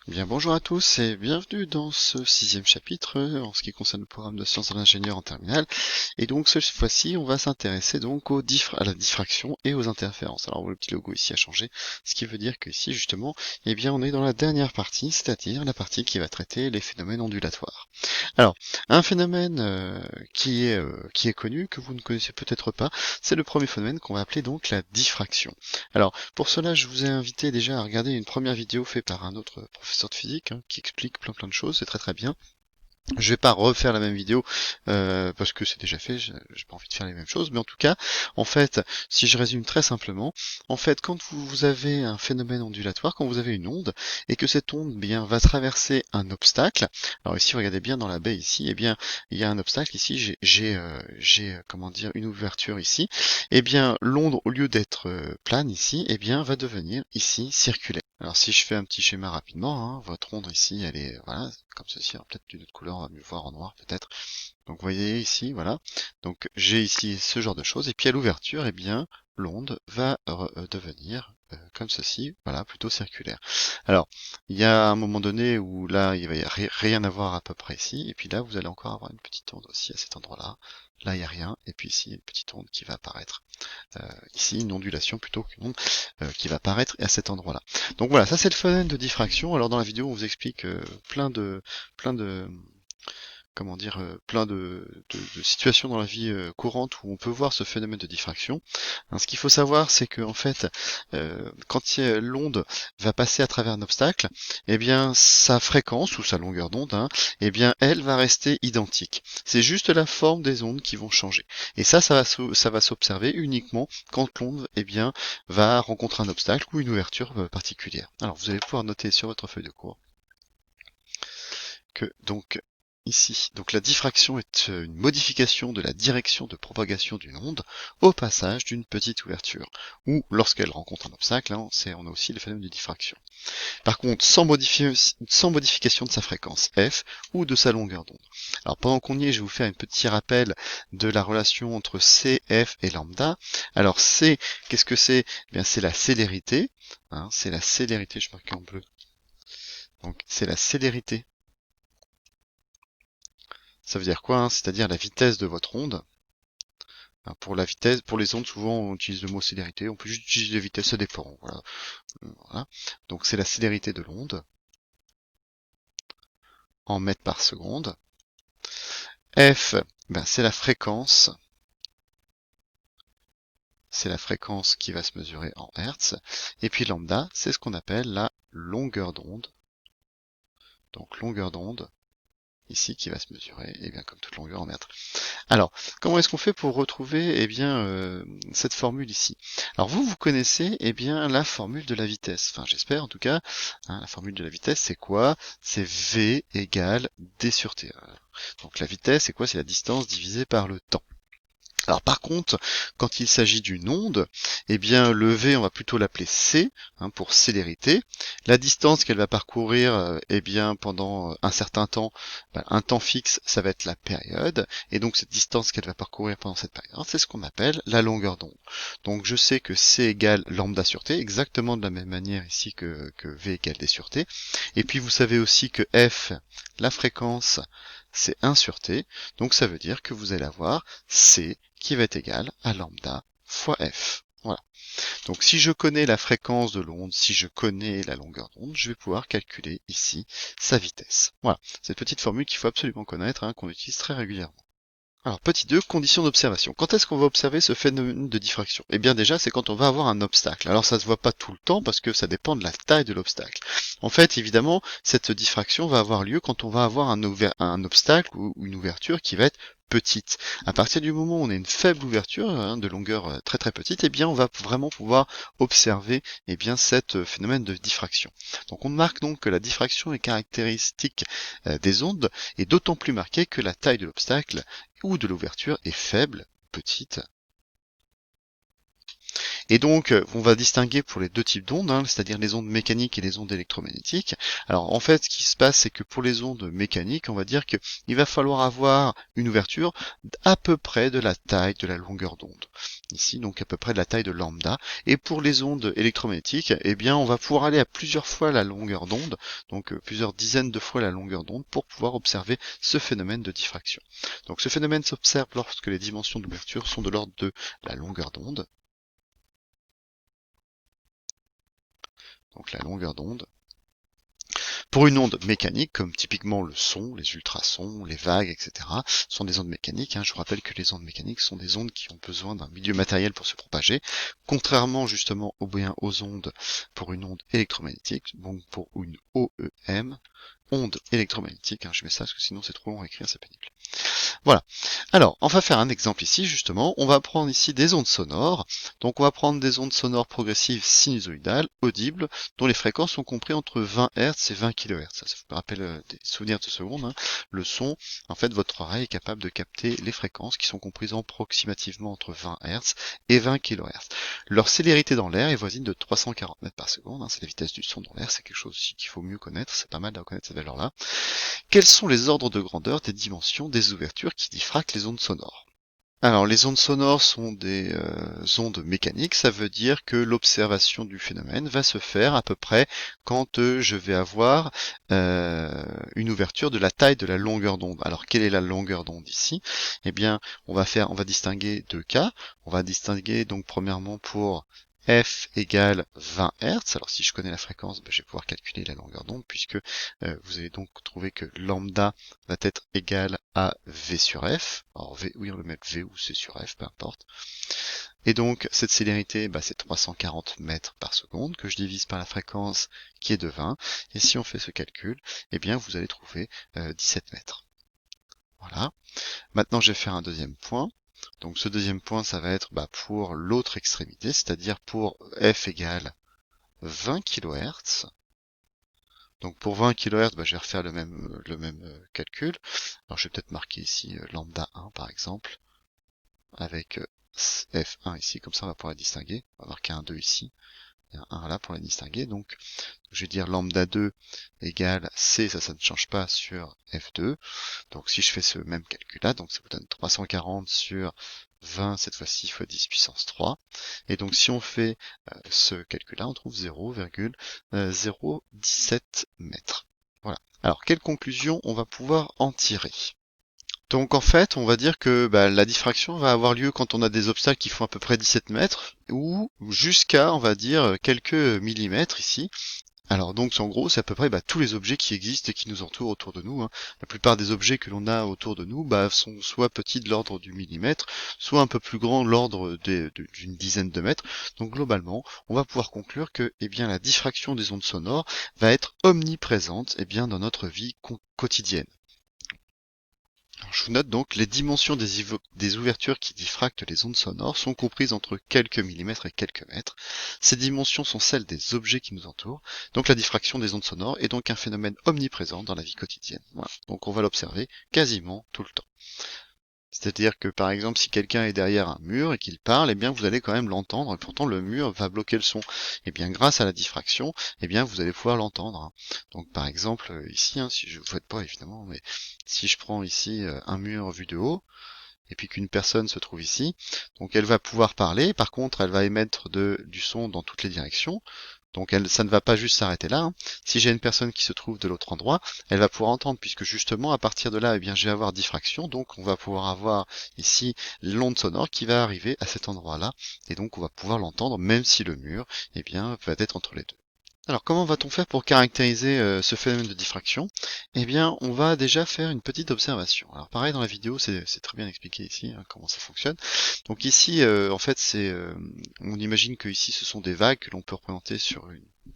Bien, bonjour à tous et bienvenue dans ce 6e chapitre en ce qui concerne le programme de sciences de l'ingénieur en terminale. Et donc cette fois-ci, on va s'intéresser donc à la diffraction et aux interférences. Alors le petit logo ici a changé, ce qui veut dire que ici justement, eh bien on est dans la dernière partie, c'est-à-dire la partie qui va traiter les phénomènes ondulatoires. Alors, un phénomène qui est connu, que vous ne connaissez peut-être pas, c'est le premier phénomène qu'on va appeler donc la diffraction. Alors, pour cela, je vous ai invité déjà à regarder une première vidéo faite par un autre professeur de physique qui explique plein de choses, c'est très très bien. Je vais pas refaire la même vidéo parce que c'est déjà fait, j'ai pas envie de faire les mêmes choses, mais en tout cas, en fait, si je résume très simplement, en fait, quand vous avez un phénomène ondulatoire, quand vous avez une onde, et que cette onde bien va traverser un obstacle, alors ici, regardez bien dans la baie ici, eh bien, il y a un obstacle ici, comment dire, une ouverture ici, eh bien, l'onde, au lieu d'être plane ici, eh bien, va devenir ici circulaire. Alors si je fais un petit schéma rapidement, votre onde ici, elle est voilà, comme ceci, alors peut-être d'une autre couleur, on va mieux voir en noir peut-être. Donc vous voyez ici, voilà. Donc j'ai ici ce genre de choses, et puis à l'ouverture, eh bien, l'onde va devenir comme ceci, voilà, plutôt circulaire. Alors, il y a un moment donné où là, il va y rien avoir à peu près ici, et puis là, vous allez encore avoir une petite onde aussi à cet endroit-là. Là, il n'y a rien, et puis ici, une petite onde qui va apparaître. Ici, une ondulation plutôt qu'une onde qui va apparaître à cet endroit-là. Donc voilà, ça c'est le phénomène de diffraction. Alors dans la vidéo, on vous explique plein de, comment dire, plein de situations dans la vie courante où on peut voir ce phénomène de diffraction. Hein, ce qu'il faut savoir, c'est que en fait, quand l'onde va passer à travers un obstacle, eh bien sa fréquence ou sa longueur d'onde, eh bien elle va rester identique. C'est juste la forme des ondes qui vont changer. Et ça va s'observer uniquement quand l'onde, eh bien, va rencontrer un obstacle ou une ouverture particulière. Alors vous allez pouvoir noter sur votre feuille de cours que donc ici, donc la diffraction est une modification de la direction de propagation d'une onde au passage d'une petite ouverture, ou lorsqu'elle rencontre un obstacle, on a aussi le phénomène de diffraction. Par contre, sans modification de sa fréquence f ou de sa longueur d'onde. Alors pendant qu'on y est, je vais vous faire un petit rappel de la relation entre c, f et lambda. Alors c, qu'est-ce que c'est? Eh bien c'est la célérité, c'est la célérité, je marque en bleu. Donc c'est la célérité. Ça veut dire quoi? C'est-à-dire la vitesse de votre onde. Pour la vitesse, pour les ondes, souvent on utilise le mot célérité, on peut juste utiliser la vitesse, ça dépend. Voilà. Voilà. Donc c'est la célérité de l'onde en mètres par seconde. F, c'est la fréquence. C'est la fréquence qui va se mesurer en Hertz. Et puis lambda, c'est ce qu'on appelle la longueur d'onde. Donc longueur d'onde, ici, qui va se mesurer, et bien comme toute longueur en mètres. Alors, comment est-ce qu'on fait pour retrouver cette formule ici? Alors vous connaissez la formule de la vitesse. Enfin, j'espère en tout cas. La formule de la vitesse, c'est quoi? C'est V égale D sur T. Donc la vitesse, c'est quoi? C'est la distance divisée par le temps. Alors par contre, quand il s'agit d'une onde, le V, on va plutôt l'appeler C, pour célérité. La distance qu'elle va parcourir, pendant un certain temps, un temps fixe, ça va être la période. Et donc cette distance qu'elle va parcourir pendant cette période, c'est ce qu'on appelle la longueur d'onde. Donc je sais que C égale lambda sur T, exactement de la même manière ici que V égale D sur T. Et puis vous savez aussi que F, la fréquence, c'est 1 sur T. Donc ça veut dire que vous allez avoir C qui va être égal à lambda fois f. Voilà. Donc si je connais la fréquence de l'onde, si je connais la longueur d'onde, je vais pouvoir calculer ici sa vitesse. Voilà, cette petite formule qu'il faut absolument connaître, qu'on utilise très régulièrement. Alors, petit 2, conditions d'observation. Quand est-ce qu'on va observer ce phénomène de diffraction? Eh bien déjà, c'est quand on va avoir un obstacle. Alors ça se voit pas tout le temps parce que ça dépend de la taille de l'obstacle. En fait, évidemment, cette diffraction va avoir lieu quand on va avoir un obstacle ou une ouverture qui va être petite. À partir du moment où on a une faible ouverture, de longueur très très petite, on va vraiment pouvoir observer cet phénomène de diffraction. Donc on marque donc que la diffraction est caractéristique des ondes est d'autant plus marquée que la taille de l'obstacle ou de l'ouverture est faible, petite. Et donc, on va distinguer pour les deux types d'ondes, hein, c'est-à-dire les ondes mécaniques et les ondes électromagnétiques. Alors, en fait, ce qui se passe, c'est que pour les ondes mécaniques, on va dire qu'il va falloir avoir une ouverture à peu près de la taille de la longueur d'onde. Ici, donc à peu près de la taille de lambda. Et pour les ondes électromagnétiques, eh bien, on va pouvoir aller à plusieurs fois la longueur d'onde, donc plusieurs dizaines de fois la longueur d'onde, pour pouvoir observer ce phénomène de diffraction. Donc, ce phénomène s'observe lorsque les dimensions d'ouverture sont de l'ordre de la longueur d'onde. Donc la longueur d'onde. Pour une onde mécanique, comme typiquement le son, les ultrasons, les vagues, etc., sont des ondes mécaniques. Je vous rappelle que les ondes mécaniques sont des ondes qui ont besoin d'un milieu matériel pour se propager, contrairement justement aux ondes pour une onde électromagnétique, donc pour une OEM, onde électromagnétique, je mets ça parce que sinon c'est trop long à écrire, c'est pénible. Voilà. Alors, on va faire un exemple ici, justement. On va prendre ici des ondes sonores. Donc, on va prendre des ondes sonores progressives sinusoïdales, audibles, dont les fréquences sont comprises entre 20 Hz et 20 kHz. Ça vous rappelle des souvenirs de secondes. Le son, en fait, votre oreille est capable de capter les fréquences qui sont comprises approximativement entre 20 Hz et 20 kHz. Leur célérité dans l'air est voisine de 340 mètres par seconde. C'est la vitesse du son dans l'air. C'est quelque chose aussi qu'il faut mieux connaître. C'est pas mal de reconnaître cette valeur-là. Quels sont les ordres de grandeur des dimensions des ouvertures qui diffractent les ondes sonores? Alors, les ondes sonores sont des ondes mécaniques, ça veut dire que l'observation du phénomène va se faire à peu près quand je vais avoir une ouverture de la taille de la longueur d'onde. Alors, quelle est la longueur d'onde ici? Eh bien, on va distinguer deux cas. On va distinguer donc premièrement pour f égale 20 Hz. Alors si je connais la fréquence, je vais pouvoir calculer la longueur d'onde puisque vous allez donc trouver que lambda va être égal à v sur f. Alors v, oui, on va mettre v ou c sur f, peu importe. Et donc cette célérité, c'est 340 mètres par seconde que je divise par la fréquence qui est de 20. Et si on fait ce calcul, eh bien vous allez trouver 17 mètres. Voilà. Maintenant je vais faire un deuxième point. Donc ce deuxième point, ça va être pour l'autre extrémité, c'est-à-dire pour f égale 20 kHz. Donc pour 20 kHz, je vais refaire le même calcul. Alors je vais peut-être marquer ici lambda 1 par exemple, avec f1 ici, comme ça on va pouvoir la distinguer. On va marquer un 2 ici, et un 1 là pour la distinguer. Donc je vais dire lambda 2 égale c, ça ne change pas, sur f2. Donc si je fais ce même calcul là, donc ça vous donne 340 sur 20, cette fois-ci, fois 10 puissance 3. Et donc si on fait ce calcul-là, on trouve 0,017 mètres. Voilà. Alors, quelle conclusion on va pouvoir en tirer? Donc en fait, on va dire que la diffraction va avoir lieu quand on a des obstacles qui font à peu près 17 mètres, ou jusqu'à, on va dire, quelques millimètres ici. Alors donc en gros c'est à peu près tous les objets qui existent et qui nous entourent autour de nous. La plupart des objets que l'on a autour de nous sont soit petits de l'ordre du millimètre, soit un peu plus grands de l'ordre d'une dizaine de mètres. Donc globalement, on va pouvoir conclure que la diffraction des ondes sonores va être omniprésente dans notre vie quotidienne. Alors, je vous note donc, les dimensions des ouvertures qui diffractent les ondes sonores sont comprises entre quelques millimètres et quelques mètres. Ces dimensions sont celles des objets qui nous entourent, donc la diffraction des ondes sonores est donc un phénomène omniprésent dans la vie quotidienne. Voilà. Donc on va l'observer quasiment tout le temps. C'est-à-dire que par exemple, si quelqu'un est derrière un mur et qu'il parle, vous allez quand même l'entendre, et pourtant le mur va bloquer le son. Et bien grâce à la diffraction, vous allez pouvoir l'entendre. Donc par exemple, ici, si je ne vous faites pas évidemment, mais si je prends ici un mur vu de haut, et puis qu'une personne se trouve ici, donc elle va pouvoir parler, par contre elle va émettre du son dans toutes les directions, donc ça ne va pas juste s'arrêter là. Si j'ai une personne qui se trouve de l'autre endroit, elle va pouvoir entendre, puisque justement à partir de là, je vais avoir diffraction, donc on va pouvoir avoir ici l'onde sonore qui va arriver à cet endroit-là, et donc on va pouvoir l'entendre même si le mur va être entre les deux. Alors comment va-t-on faire pour caractériser ce phénomène de diffraction? On va déjà faire une petite observation. Alors pareil dans la vidéo, c'est très bien expliqué ici comment ça fonctionne. Donc ici, en fait, on imagine que ici ce sont des vagues que l'on peut représenter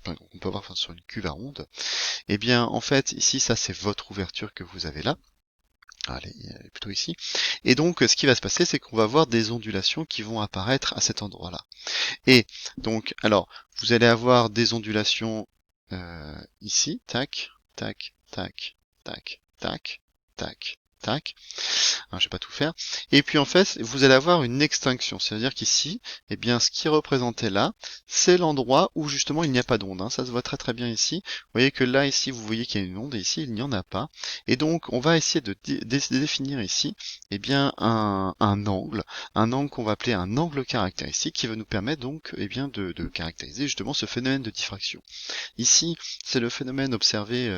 on peut avoir sur une cuve à ondes. En fait, ici, ça c'est votre ouverture que vous avez là. Allez, elle est plutôt ici. Et donc, ce qui va se passer, c'est qu'on va avoir des ondulations qui vont apparaître à cet endroit-là. Et donc, alors, vous allez avoir des ondulations ici, tac, tac, tac, tac, tac, tac, tac. Hein, je vais pas tout faire. Et puis en fait, vous allez avoir une extinction. C'est-à-dire qu'ici, eh bien, ce qui est représenté là, c'est l'endroit où justement il n'y a pas d'onde. Hein. Ça se voit très très bien ici. Vous voyez que là, ici, vous voyez qu'il y a une onde, et ici, il n'y en a pas. Et donc, on va essayer de définir ici, eh bien, un angle qu'on va appeler un angle caractéristique, qui va nous permettre donc, eh bien, de caractériser justement ce phénomène de diffraction. Ici, c'est le phénomène observé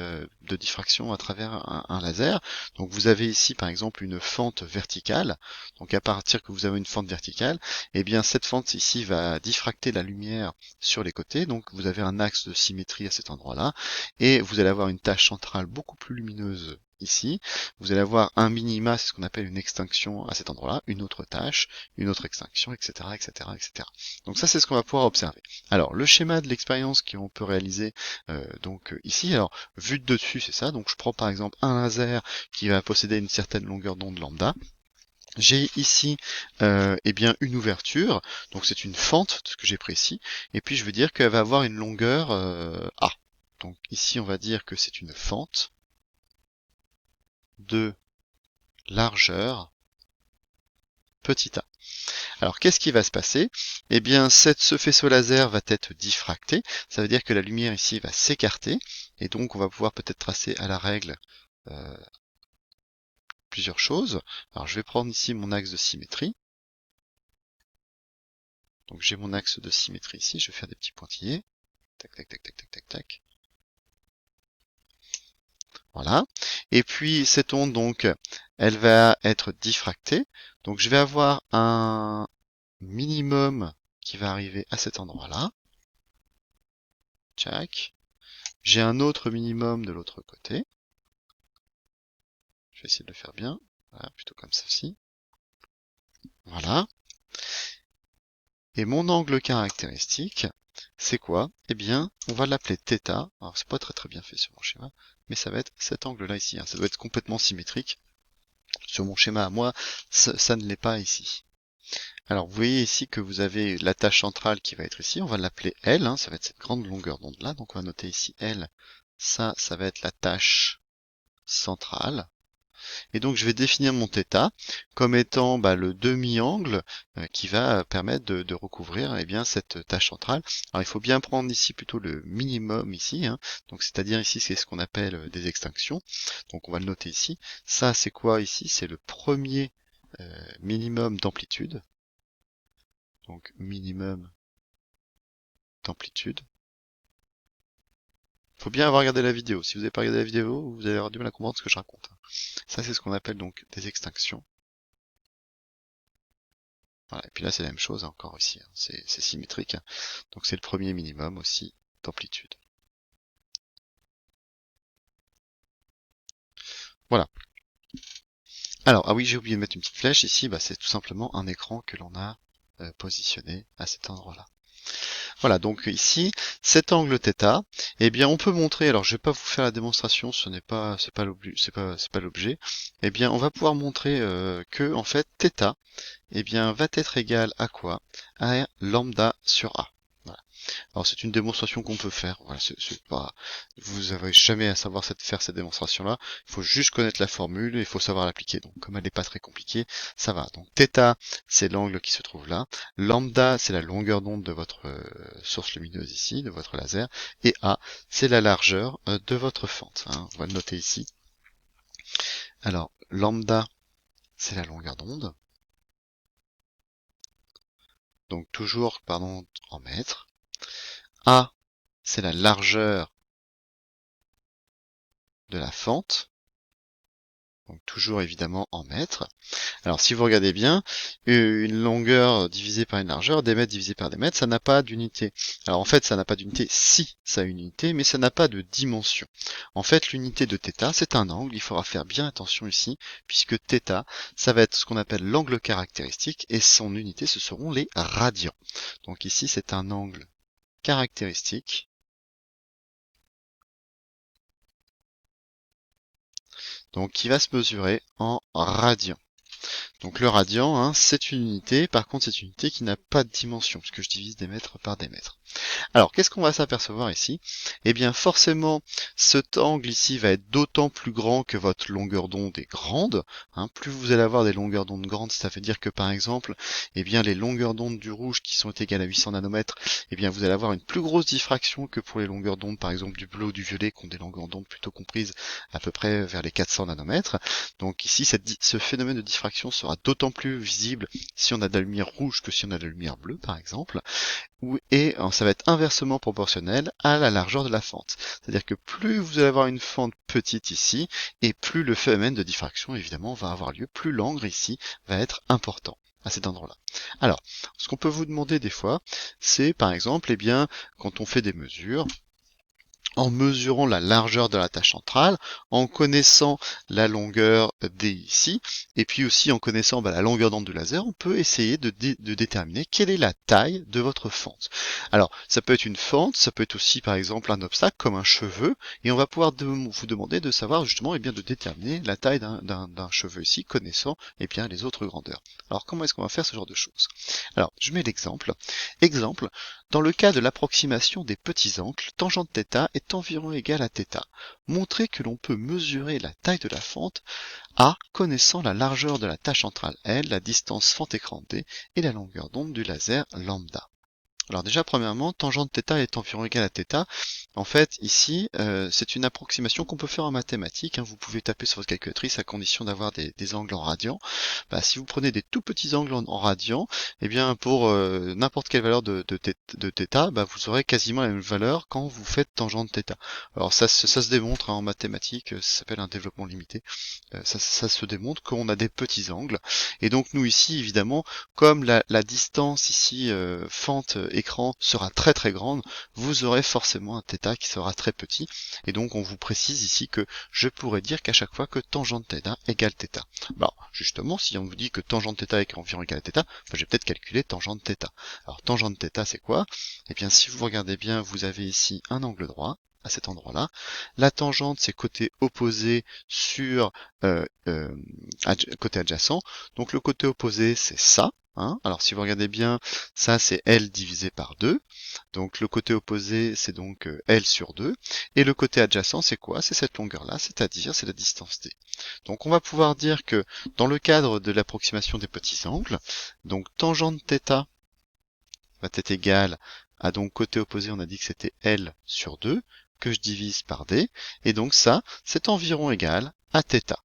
de diffraction à travers un laser. Donc vous avez ici par exemple une fente verticale. Donc à partir que vous avez une fente verticale, eh bien cette fente ici va diffracter la lumière sur les côtés. Donc vous avez un axe de symétrie à cet endroit-là. Et vous allez avoir une tache centrale beaucoup plus lumineuse ici. Vous allez avoir un minima, c'est ce qu'on appelle une extinction à cet endroit-là, une autre tâche, une autre extinction, etc., etc., etc. Donc ça, c'est ce qu'on va pouvoir observer. Alors, le schéma de l'expérience qu'on peut réaliser ici, alors, vu de dessus, c'est ça. Donc je prends par exemple un laser qui va posséder une certaine longueur d'onde lambda. J'ai ici eh bien une ouverture, donc c'est une fente, ce que j'ai pris ici, et puis je veux dire qu'elle va avoir une longueur A. Donc ici on va dire que c'est une fente de largeur petit a. Alors qu'est-ce qui va se passer? Eh bien ce faisceau laser va être diffracté, ça veut dire que la lumière ici va s'écarter, et donc on va pouvoir peut-être tracer à la règle plusieurs choses. Alors je vais prendre ici mon axe de symétrie. Donc j'ai mon axe de symétrie ici, je vais faire des petits pointillés. Tac, tac, tac, tac, tac, tac, tac. Voilà. Et puis cette onde, donc, elle va être diffractée. Donc je vais avoir un minimum qui va arriver à cet endroit-là. Tchac. J'ai un autre minimum de l'autre côté. Je vais essayer de le faire bien. Voilà, plutôt comme ceci. Voilà. Et mon angle caractéristique, c'est quoi? Eh bien, on va l'appeler θ. Alors, c'est pas très très bien fait sur mon schéma, mais ça va être cet angle-là ici. Hein. Ça doit être complètement symétrique. Sur mon schéma à moi, ça ne l'est pas ici. Alors, vous voyez ici que vous avez la tâche centrale qui va être ici. On va l'appeler L. Hein. Ça va être cette grande longueur d'onde-là. Donc, on va noter ici L. Ça va être la tâche centrale. Et donc je vais définir mon θ comme étant le demi-angle qui va permettre de recouvrir cette tâche centrale. Alors il faut bien prendre ici plutôt le minimum ici, hein. Donc c'est-à-dire ici c'est ce qu'on appelle des extinctions. Donc on va le noter ici. Ça c'est quoi ici? C'est le premier minimum d'amplitude. Donc minimum d'amplitude. Faut bien avoir regardé la vidéo. Si vous n'avez pas regardé la vidéo, vous allez avoir du mal à comprendre ce que je raconte. Ça, c'est ce qu'on appelle donc des extinctions. Voilà. Et puis là, c'est la même chose encore ici. Hein. C'est symétrique. Hein. Donc c'est le premier minimum aussi d'amplitude. Voilà. Alors, ah oui, j'ai oublié de mettre une petite flèche ici. C'est tout simplement un écran que l'on a positionné à cet endroit-là. Voilà, donc ici, cet angle θ, eh bien, on peut montrer, alors je vais pas vous faire la démonstration, c'est pas l'objet, eh bien, on va pouvoir montrer que, en fait, θ, eh bien, va être égal à quoi? À lambda sur A. Voilà. Alors c'est une démonstration qu'on peut faire. Voilà, vous n'avez jamais à savoir faire cette démonstration-là. Il faut juste connaître la formule et il faut savoir l'appliquer. Donc comme elle n'est pas très compliquée, ça va. Donc θ, c'est l'angle qui se trouve là. Lambda, c'est la longueur d'onde de votre source lumineuse ici, de votre laser. Et A, c'est la largeur de votre fente. Hein. On va le noter ici. Alors lambda, c'est la longueur d'onde. Donc toujours, pardon, en mètres. A, c'est la largeur de la fente. Donc toujours évidemment en mètres. Alors si vous regardez bien, une longueur divisée par une largeur, des mètres divisé par des mètres, ça n'a pas d'unité. Alors en fait, ça n'a pas d'unité si ça a une unité, mais ça n'a pas de dimension. En fait, l'unité de θ, c'est un angle, il faudra faire bien attention ici, puisque θ, ça va être ce qu'on appelle l'angle caractéristique, et son unité, ce seront les radians. Donc ici, c'est un angle caractéristique. Donc qui va se mesurer en radians. Donc le radian, hein, c'est une unité, par contre c'est une unité qui n'a pas de dimension, puisque je divise des mètres par des mètres. Alors, qu'est-ce qu'on va s'apercevoir ici? Eh bien, forcément, cet angle ici va être d'autant plus grand que votre longueur d'onde est grande. Hein. Plus vous allez avoir des longueurs d'onde grandes, ça veut dire que, par exemple, eh bien, les longueurs d'onde du rouge qui sont égales à 800 nanomètres, eh bien, vous allez avoir une plus grosse diffraction que pour les longueurs d'onde, par exemple, du bleu ou du violet, qui ont des longueurs d'onde plutôt comprises à peu près vers les 400 nanomètres. Donc ici, ce phénomène de diffraction sera d'autant plus visible si on a de la lumière rouge que si on a de la lumière bleue, par exemple. Et ça va être inversement proportionnel à la largeur de la fente. C'est-à-dire que plus vous allez avoir une fente petite ici, et plus le phénomène de diffraction évidemment va avoir lieu, plus l'angle ici va être important à cet endroit-là. Alors, ce qu'on peut vous demander des fois, c'est par exemple, eh bien, quand on fait des mesures, en mesurant la largeur de la tâche centrale, en connaissant la longueur D ici, et puis aussi en connaissant la longueur d'onde du laser, on peut essayer de déterminer quelle est la taille de votre fente. Alors, ça peut être une fente, ça peut être aussi par exemple un obstacle comme un cheveu, et on va pouvoir vous demander de savoir justement de déterminer la taille d'un cheveu ici, connaissant bien les autres grandeurs. Alors, comment est-ce qu'on va faire ce genre de choses? Alors, je mets l'exemple. Exemple, dans le cas de l'approximation des petits angles, tangente θ est environ égale à θ. Montrez que l'on peut mesurer la taille de la fente A connaissant la largeur de la tâche centrale L, la distance fente-écran D et la longueur d'onde du laser lambda. Alors déjà, premièrement, tangente θ est environ égale à θ. En fait, ici, c'est une approximation qu'on peut faire en mathématiques. Hein. Vous pouvez taper sur votre calculatrice à condition d'avoir des angles en radians. Si vous prenez des tout petits angles en radians, eh bien pour n'importe quelle valeur de θ, vous aurez quasiment la même valeur quand vous faites tangente θ. Alors ça se démontre en mathématiques, ça s'appelle un développement limité. Ça se démontre qu'on a des petits angles. Et donc nous ici, évidemment, comme la distance ici fente écran sera très très grande, vous aurez forcément un θ qui sera très petit. Et donc on vous précise ici que je pourrais dire qu'à chaque fois que tangente θ égale θ. Justement, si on vous dit que tangente θ est environ égale à θ, je vais peut-être calculer tangente θ. Alors tangente θ c'est quoi? Eh bien si vous regardez bien, vous avez ici un angle droit, à cet endroit-là. La tangente, c'est côté opposé sur côté adjacent. Donc le côté opposé, c'est ça. Hein. Alors si vous regardez bien, ça c'est L divisé par 2. Donc le côté opposé, c'est donc L sur 2. Et le côté adjacent, c'est quoi? C'est cette longueur-là, c'est-à-dire c'est la distance D. Donc on va pouvoir dire que dans le cadre de l'approximation des petits angles, donc tangente θ va être égale à donc côté opposé, on a dit que c'était L sur 2, que je divise par D, et donc ça, c'est environ égal à θ.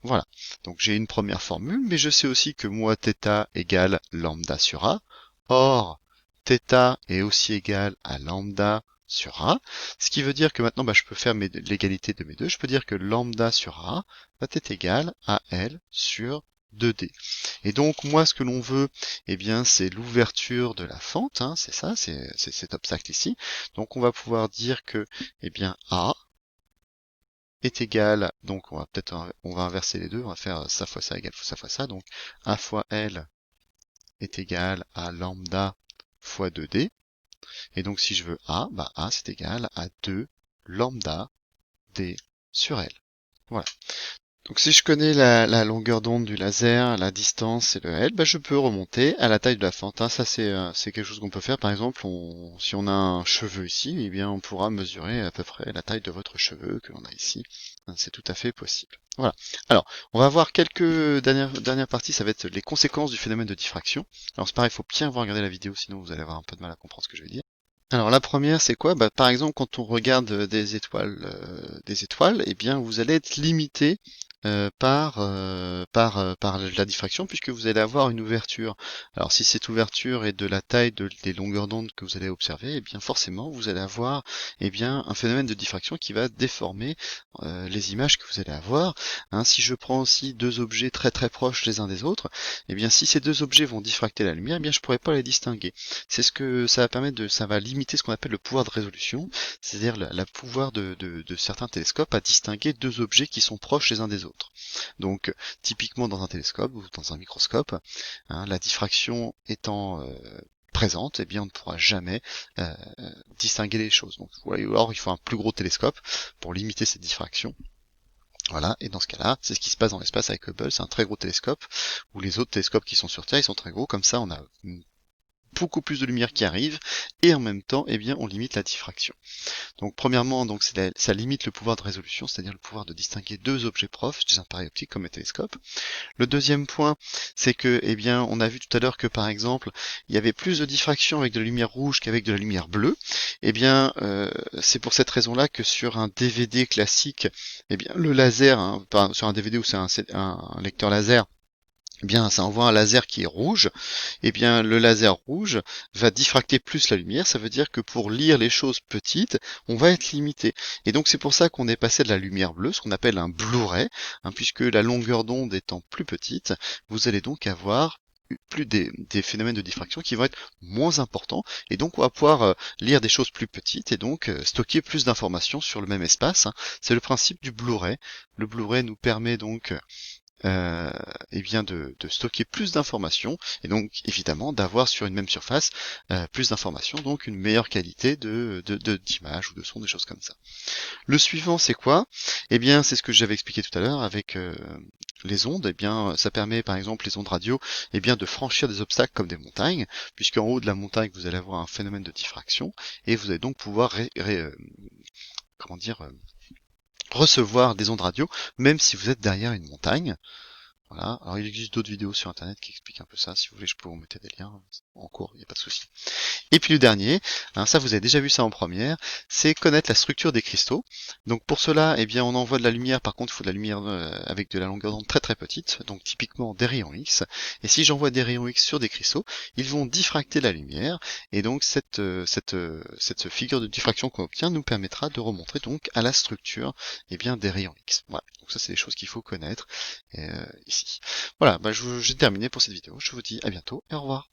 Voilà, donc j'ai une première formule, mais je sais aussi que moi, θ égale lambda sur A. Or, θ est aussi égal à lambda sur A, ce qui veut dire que maintenant, je peux faire l'égalité de mes deux. Je peux dire que lambda sur A va être égal à L sur 2D. Et donc, moi, ce que l'on veut, c'est l'ouverture de la fente, hein, c'est ça, c'est cet obstacle ici. Donc, on va pouvoir dire que, A est égal, donc on va inverser les deux, on va faire ça fois ça égale ça fois ça, donc A fois L est égal à lambda fois 2D, et donc si je veux A, A c'est égal à 2 lambda D sur L. Voilà. Donc si je connais la longueur d'onde du laser, la distance et le L, je peux remonter à la taille de la fente. Hein. Ça c'est quelque chose qu'on peut faire. Par exemple, si on a un cheveu ici, on pourra mesurer à peu près la taille de votre cheveu que l'on a ici. Hein, c'est tout à fait possible. Voilà. Alors, on va voir quelques dernières parties, ça va être les conséquences du phénomène de diffraction. Alors c'est pareil, il faut bien regarder la vidéo, sinon vous allez avoir un peu de mal à comprendre ce que je vais dire. Alors la première c'est quoi? Par exemple quand on regarde des étoiles, vous allez être limité par la diffraction puisque vous allez avoir une ouverture. Alors si cette ouverture est de la taille des longueurs d'onde que vous allez observer, forcément vous allez avoir un phénomène de diffraction qui va déformer les images que vous allez avoir. Hein, si je prends aussi deux objets très très proches les uns des autres, si ces deux objets vont diffracter la lumière, je pourrais pas les distinguer. C'est ce que ça va permettre ça va limiter ce qu'on appelle le pouvoir de résolution, c'est-à-dire la pouvoir de certains télescopes à distinguer deux objets qui sont proches les uns des autres. Donc typiquement dans un télescope ou dans un microscope, hein, la diffraction étant présente, on ne pourra jamais distinguer les choses. Donc, alors il faut un plus gros télescope pour limiter cette diffraction. Voilà, et dans ce cas-là, c'est ce qui se passe dans l'espace avec Hubble, c'est un très gros télescope, où les autres télescopes qui sont sur Terre, ils sont très gros, comme ça on a beaucoup plus de lumière qui arrive, et en même temps, eh bien, on limite la diffraction. Donc premièrement, donc ça limite le pouvoir de résolution, c'est-à-dire le pouvoir de distinguer deux objets proches des appareils optiques comme les télescopes. Le deuxième point, c'est que, eh bien, on a vu tout à l'heure que par exemple, il y avait plus de diffraction avec de la lumière rouge qu'avec de la lumière bleue. Eh bien, c'est pour cette raison-là que sur un DVD classique, eh bien, le laser, hein, sur un DVD où c'est un lecteur laser, eh bien, ça envoie un laser qui est rouge, eh bien, le laser rouge va diffracter plus la lumière, ça veut dire que pour lire les choses petites, on va être limité. Et donc, c'est pour ça qu'on est passé de la lumière bleue, ce qu'on appelle un Blu-ray, hein, puisque la longueur d'onde étant plus petite, vous allez donc avoir plus des phénomènes de diffraction qui vont être moins importants, et donc on va pouvoir lire des choses plus petites, et donc stocker plus d'informations sur le même espace, hein. C'est le principe du Blu-ray. Le Blu-ray nous permet donc eh bien de stocker plus d'informations et donc évidemment d'avoir sur une même surface plus d'informations, donc une meilleure qualité d'image ou de son, des choses comme ça. Le suivant c'est quoi? Eh bien c'est ce que j'avais expliqué tout à l'heure avec les ondes. Eh bien ça permet par exemple les ondes radio eh bien de franchir des obstacles comme des montagnes, puisqu'en haut de la montagne vous allez avoir un phénomène de diffraction et vous allez donc pouvoir comment dire recevoir des ondes radio même si vous êtes derrière une montagne. Voilà. Alors il existe d'autres vidéos sur internet qui expliquent un peu ça. Si vous voulez, je peux vous mettre des liens en cours, il n'y a pas de souci. Et puis le dernier, hein, ça vous avez déjà vu ça en première, c'est connaître la structure des cristaux. Donc pour cela, eh bien on envoie de la lumière, par contre il faut de la lumière avec de la longueur d'onde très très petite, donc typiquement des rayons X. Et si j'envoie des rayons X sur des cristaux, ils vont diffracter la lumière, et donc cette figure de diffraction qu'on obtient nous permettra de remontrer donc à la structure eh bien, des rayons X. Voilà, donc ça c'est des choses qu'il faut connaître ici. Voilà, j'ai terminé pour cette vidéo, je vous dis à bientôt et au revoir.